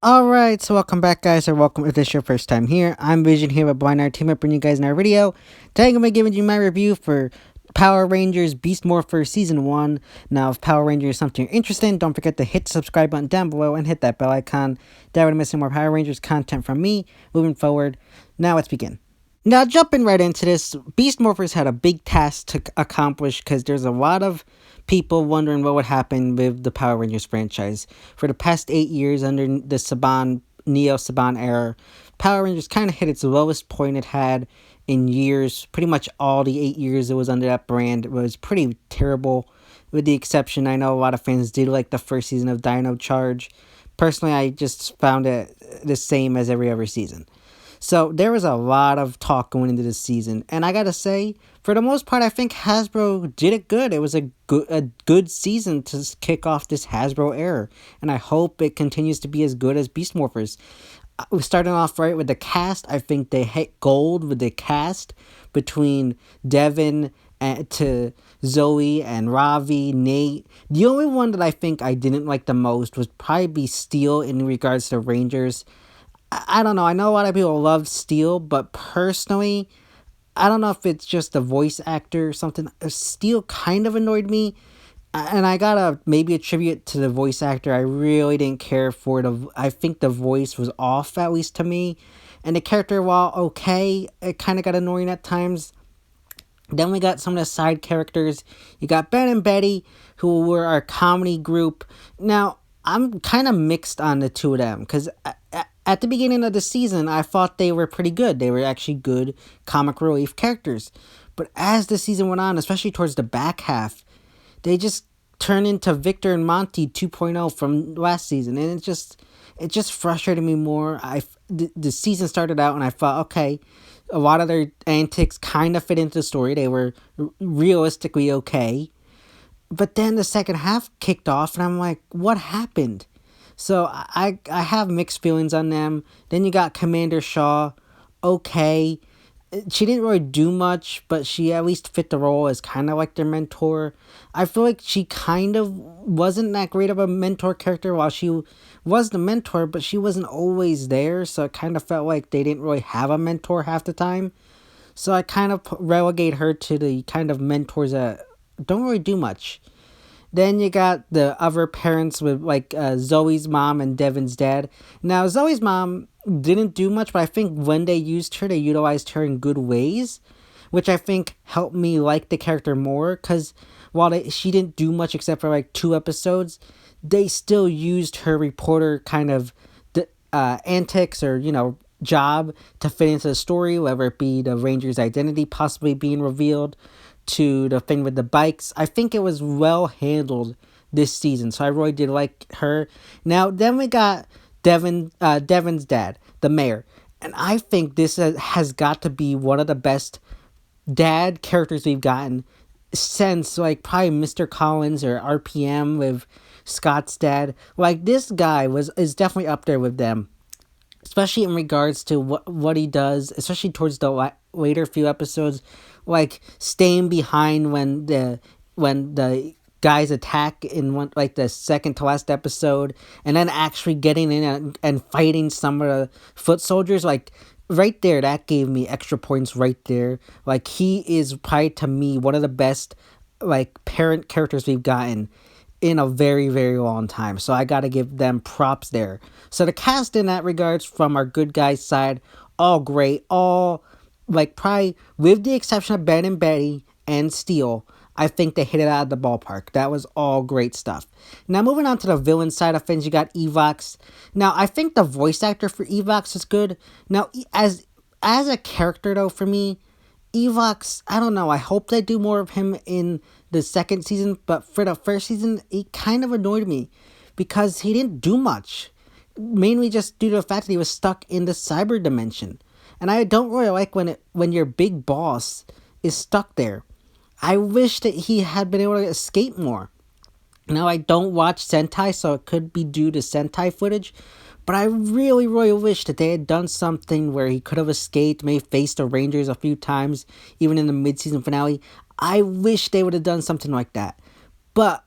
Alright, so welcome back, guys, or welcome if this is your first time here. I'm Vision here with Blind Entertainment, bringing you guys another video. Today I'm going to be giving you my review for Power Rangers Beast Morphers Season 1. Now, if Power Rangers is something you're interested in, don't forget to hit the subscribe button down below and hit that bell icon. That way you're missing more Power Rangers content from me moving forward. Now, let's begin. Now, jumping right into this, Beast Morphers had a big task to accomplish because there's a lot of people wondering what would happen with the Power Rangers franchise. For the past 8 years under the Neo-Saban era, Power Rangers kind of hit its lowest point it had in years. Pretty much all the 8 years it was under that brand. It was pretty terrible, with the exception, I know a lot of fans did like the first season of Dino Charge. Personally, I just found it the same as every other season. So there was a lot of talk going into this season, and I gotta say, for the most part, I think Hasbro did it good. It was a good season to kick off this Hasbro era, and I hope it continues to be as good as Beast Morphers. We're starting off right with the cast. I think they hit gold with the cast between Devin to Zoey and Ravi, Nate. The only one that I think I didn't like the most was probably be Steel in regards to Rangers. I don't know. I know a lot of people love Steel, but personally, I don't know if it's just the voice actor or something. Steel kind of annoyed me, and I gotta maybe attribute to the voice actor. I really didn't care for I think the voice was off, at least to me, and the character, while okay, it kind of got annoying at times. Then we got some of the side characters. You got Ben and Betty, who were our comedy group. Now, I'm kind of mixed on the two of them, because at the beginning of the season, I thought they were pretty good. They were actually good comic relief characters. But as the season went on, especially towards the back half, they just turned into Victor and Monty 2.0 from last season. And it just frustrated me more. The season started out and I thought, okay, a lot of their antics kind of fit into the story. They were realistically okay. But then the second half kicked off and I'm like, what happened? So I have mixed feelings on them. Then you got Commander Shaw. Okay. She didn't really do much, but she at least fit the role as kind of like their mentor. I feel like she kind of wasn't that great of a mentor character while she was the mentor, but she wasn't always there. So it kind of felt like they didn't really have a mentor half the time. So I kind of relegate her to the kind of mentors that don't really do much. Then you got the other parents with like Zoey's mom and Devin's dad. Now, Zoey's mom didn't do much, but I think when they used her, they utilized her in good ways, which I think helped me like the character more, because while she didn't do much except for like 2 episodes, they still used her reporter kind of antics or, job to fit into the story, whether it be the Ranger's identity possibly being revealed, to the thing with the bikes. I think it was well handled this season, so I really did like her. Now, then we got Devin's dad, the mayor, and I think this has got to be one of the best dad characters we've gotten since, like, probably Mr. Collins or RPM with Scott's dad. Like, this guy is definitely up there with them, especially in regards to what he does, especially towards the later few episodes, like staying behind when the guys attack in the second to last episode, and then actually getting in and fighting some of the foot soldiers. Like, right there, that gave me extra points right there. Like, he is probably, to me, one of the best, like, parent characters we've gotten in a very, very long time. So I gotta give them props there. So the cast in that regards, from our good guys side, all great. All, like, probably, with the exception of Ben and Betty and Steel, I think they hit it out of the ballpark. That was all great stuff. Now, moving on to the villain side of things, you got Evox. Now, I think the voice actor for Evox is good. Now, as a character, though, for me, Evox, I don't know. I hope they do more of him in the second season, but for the first season, he kind of annoyed me because he didn't do much. Mainly just due to the fact that he was stuck in the cyber dimension. And I don't really like when your big boss is stuck there. I wish that he had been able to escape more. Now, I don't watch Sentai, so it could be due to Sentai footage, but I really, really wish that they had done something where he could have escaped, maybe faced the Rangers a few times, even in the mid-season finale. I wish they would have done something like that. But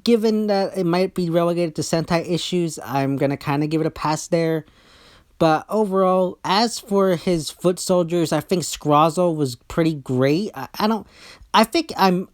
Given that it might be relegated to Sentai issues, I'm gonna kind of give it a pass there. But overall, as for his foot soldiers, I think Scrozzle was pretty great. I don't. I think I'm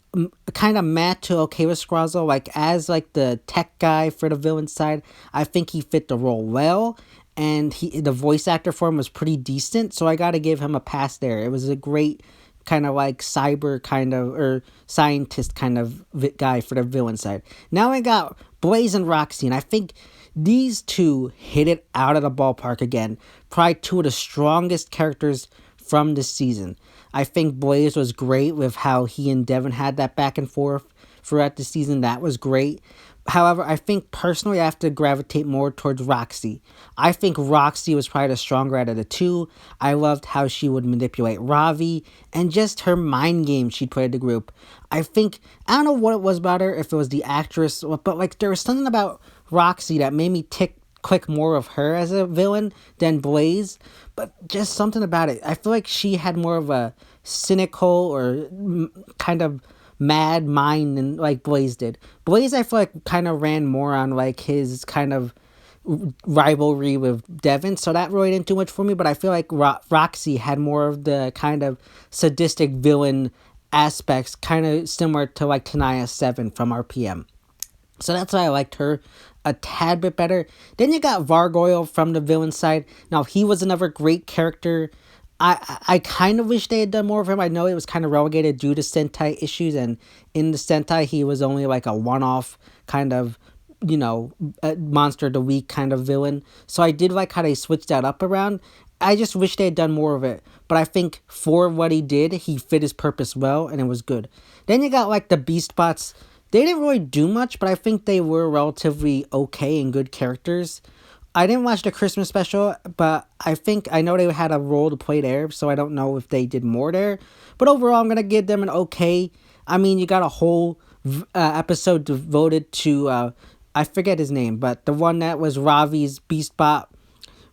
kind of mad to okay with Scrozzle. Like as like the tech guy for the villain side, I think he fit the role well, and the voice actor for him was pretty decent. So I got to give him a pass there. It was a great kind of like cyber kind of or scientist kind of guy for the villain side. Now I got Blaze and Roxy, and I think these two hit it out of the ballpark again. Probably two of the strongest characters from this season. I think Blaze was great with how he and Devin had that back and forth throughout the season. That was great. However, I think personally I have to gravitate more towards Roxy. I think Roxy was probably the stronger out of the two. I loved how she would manipulate Ravi and just her mind game she'd play the group. I don't know what it was about her, if it was the actress, but like there was something about Roxy that made me click more of her as a villain than Blaze, but just something about it. I feel like she had more of a cynical or kind of mad mind than like Blaze did. Blaze, I feel like kind of ran more on like his kind of rivalry with Devin, so that really didn't do much for me. But I feel like Roxy had more of the kind of sadistic villain aspects, kind of similar to like Tanaya 7 from RPM. So that's why I liked her a tad bit better. Then you got Vargo from the villain side. Now, he was another great character. I kind of wish they had done more of him. I know it was kind of relegated due to Sentai issues, and in the Sentai, he was only like a one-off kind of, a monster of the week kind of villain. So I did like how they switched that up around. I just wish they had done more of it. But I think for what he did, he fit his purpose well, and it was good. Then you got like the Beast Bots. They didn't really do much, but I think they were relatively okay and good characters. I didn't watch the Christmas special, but I know they had a role to play there, so I don't know if they did more there. But overall, I'm going to give them an okay. I mean, you got a whole episode devoted to, I forget his name, but the one that was Ravi's Beastbot.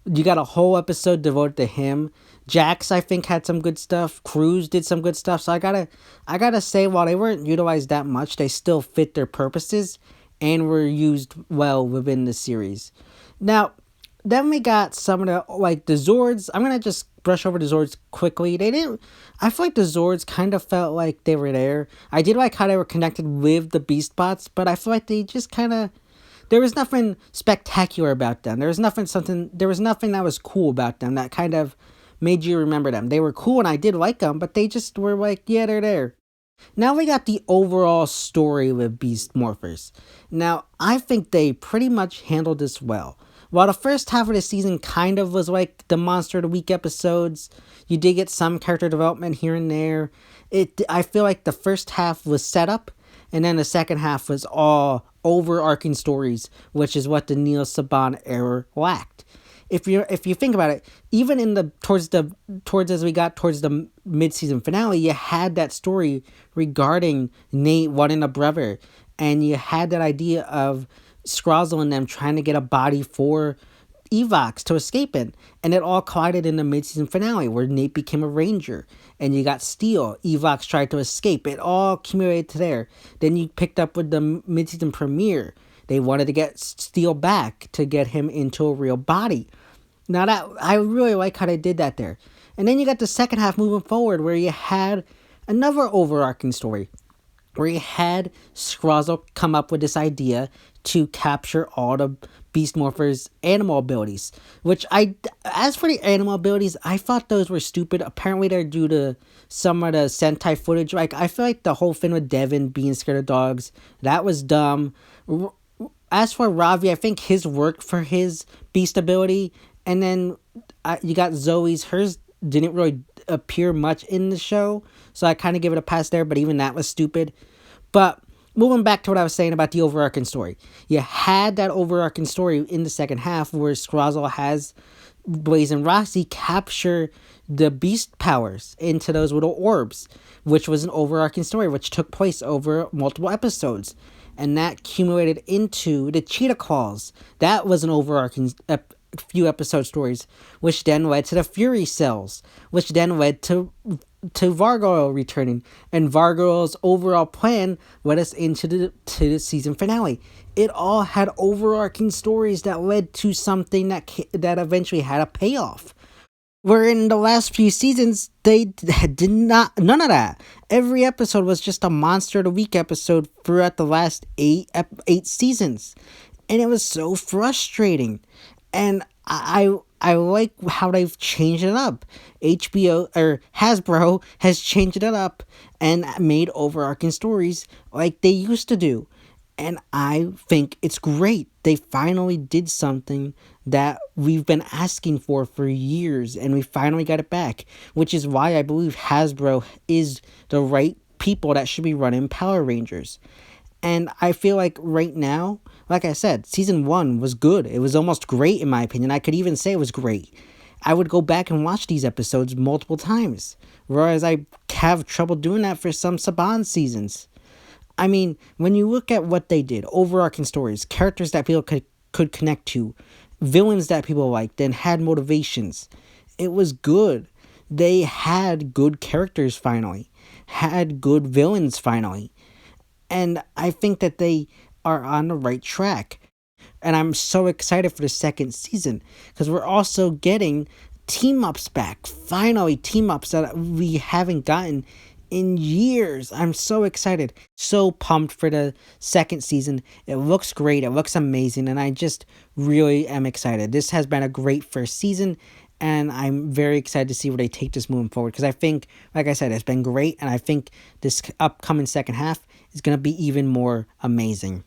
You got a whole episode devoted to him. Jax, I think, had some good stuff. Cruz did some good stuff. So I gotta say, while they weren't utilized that much, they still fit their purposes and were used well within the series. Now, then we got some of the, like, the Zords. I'm gonna just brush over the Zords quickly. I feel like the Zords kind of felt like they were there. I did like how they were connected with the Beast Bots, but I feel like they just kind of, there was nothing spectacular about them. There was nothing that was cool about them that kind of made you remember them. They were cool and I did like them, but they just were like, yeah, they're there. Now we got the overall story with Beast Morphers. Now, I think they pretty much handled this well. While the first half of the season kind of was like the Monster of the Week episodes, you did get some character development here and there. I feel like the first half was set up, and then the second half was all overarching stories, which is what the Neil Saban era lacked. If you think about it, even in towards as we got towards the mid-season finale, you had that story regarding Nate wanting a brother, and you had that idea of Scrozzle and them trying to get a body for Evox to escape in, and it all collided in the mid-season finale where Nate became a ranger, and you got Steel. Evox tried to escape. It all accumulated to there. Then you picked up with the mid-season premiere. They wanted to get Steel back to get him into a real body. Now that I really like how they did that there. And then you got the second half moving forward where you had another overarching story where you had Scrozzle come up with this idea to capture all the Beast Morphers' animal abilities. As for the animal abilities, I thought those were stupid. Apparently they're due to some of the Sentai footage. Like, I feel like the whole thing with Devin being scared of dogs, that was dumb. As for Ravi, I think his worked for his beast ability. And then you got Zoey's. Hers didn't really appear much in the show, so I kind of give it a pass there, but even that was stupid. But moving back to what I was saying about the overarching story. You had that overarching story in the second half where Scrozzle has Blaze and Roxy capture the beast powers into those little orbs, which was an overarching story which took place over multiple episodes. And that accumulated into the Cheetah Claws. That was an overarching few episode stories, which then led to the Fury Cells, which then led to to Vargo returning, and Vargo's overall plan led us into the season finale. It all had overarching stories that led to something that eventually had a payoff. Where in the last few seasons, they did not, none of that. Every episode was just a Monster of the Week episode throughout the last eight seasons. And it was so frustrating. And I like how they've changed it up. HBO or Hasbro has changed it up and made overarching stories like they used to do. And I think it's great. They finally did something that we've been asking for years, and we finally got it back, which is why I believe Hasbro is the right people that should be running Power Rangers. And I feel like right now, like I said, season 1 was good. It was almost great in my opinion. I could even say it was great. I would go back and watch these episodes multiple times, whereas I have trouble doing that for some Saban seasons. I mean, when you look at what they did, overarching stories, characters that people could connect to, villains that people liked and had motivations, it was good. They had good characters finally, had good villains finally. And I think that they are on the right track. And I'm so excited for the second season because we're also getting team ups back. Finally, team ups that we haven't gotten in years. I'm so excited. So pumped for the second season. It looks great. It looks amazing. And I just really am excited. This has been a great first season. And I'm very excited to see where they take this moving forward. Because I think, like I said, it's been great. And I think this upcoming second half is going to be even more amazing.